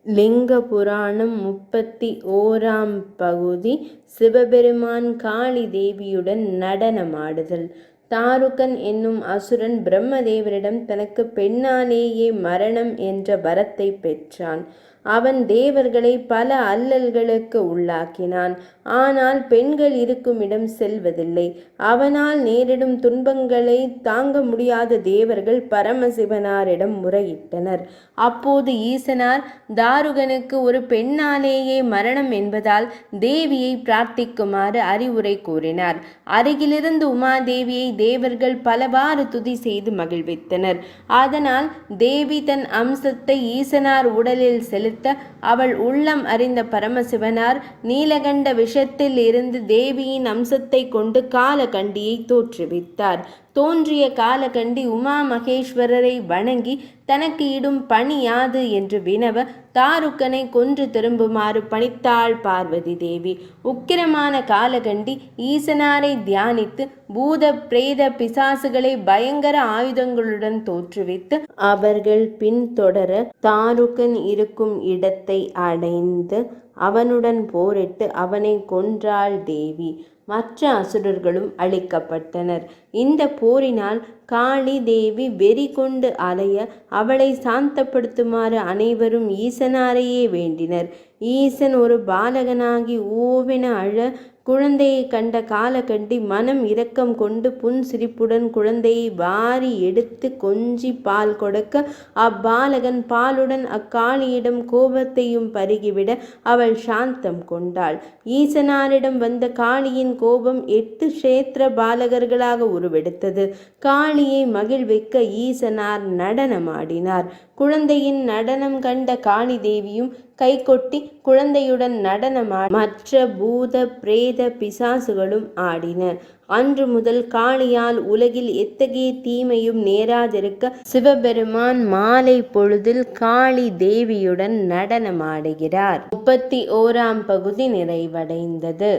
லிங்க புராணம் 31ஆம் பகுதி. சிவபெருமான் காளி தேவியுடன் நடனமாடுதல். தாருகன் என்னும் அசுரன் பிரம்மதேவரிடம் தனக்கு பெண்ணாலேயே மரணம் என்ற வரத்தை பெற்றான். அவன் தேவர்களை பல அல்லல்களுக்கு உள்ளாக்கினான். ஆனால் பெண்கள் இருக்கும் இடம் செல்வதில்லை. அவனால் நேரிடும் துன்பங்களை தாங்க முடியாத தேவர்கள் பரமசிவனாரிடம் முறையிட்டனர். அப்போது ஈசனார் தாருகனுக்கு ஒரு பெண்ணாலேயே மரணம் என்பதால் தேவியை பிரார்த்திக்குமாறு அறிவுரை கூறினார். அருகிலிருந்து உமாதேவியை தேவர்கள் பலவாறு துதி செய்து மகிழ்வித்தனர். அதனால் தேவி தன் அம்சத்தை ஈசனார் உடலில் செலுத்த அவள் உள்ளம் அறிந்த பரமசிவனார் நீலகண்ட விஷத்தில் இருந்து தேவியின் அம்சத்தை கொண்டு காலகண்டியை தோற்றுவித்தார். தோன்றிய காலகண்டி உமா மகேஸ்வரரை வணங்கி தனக்கு இடும் பணி யாது என்று வினவ தாருக்கனை கொன்று திரும்புமாறு பணித்தாள் பார்வதி தேவி. உக்கிரமான காலகண்டி ஈசனாரை தியானித்து பூத பிரேத பிசாசுகளை பயங்கர ஆயுதங்களுடன் தோற்றுவித்து அவர்கள் பின்தொடர தாருக்கன் இருக்கும் இடத்தை அடைந்து அவனுடன் போரிட்டு அவனை கொன்றாள் தேவி. மற்ற அசுரர்களும் அழிக்கப்பட்டனர். இந்த போரினால் காளி தேவி வெறி கொண்டு அலைய அவளை சாந்தப்படுத்துமாறு அனைவரும் ஈசனாரையே வேண்டினர். ஈசன் ஒரு பாலகனாகி ஓவென அழ குழந்தையை கண்ட காலகண்டி மனம் இரக்கம் கொண்டு புன்சிரிப்புடன் குழந்தையை வாரி எடுத்து கொஞ்சி பால் கொடுக்க அப்பாலகன் பாலுடன் அக்காளியிடம் கோபத்தையும் பருகிவிட அவள் சாந்தம் கொண்டாள். ஈசனாரிடம் வந்த காளியின் கோபம் 8 க்ஷேத்திர பாலகர்களாக உருவெடுத்தது. காளியை மகிழ்விக்க ஈசனார் நடனமாடினார். குழந்தையின் நடனம் கண்ட காளி தேவியும் கைகொட்டி குழந்தையுடன் நடனமாடி மற்ற பூத பிரேத பிசாசுகளும் ஆடின. அன்று முதல் காளியால் உலகில் எத்தகைய தீமையும் நேராதிருக்க சிவபெருமான் மாலை பொழுதில் காளி தேவியுடன் நடனமாடுகிறார். 31ஆம் பகுதி நிறைவடைந்தது.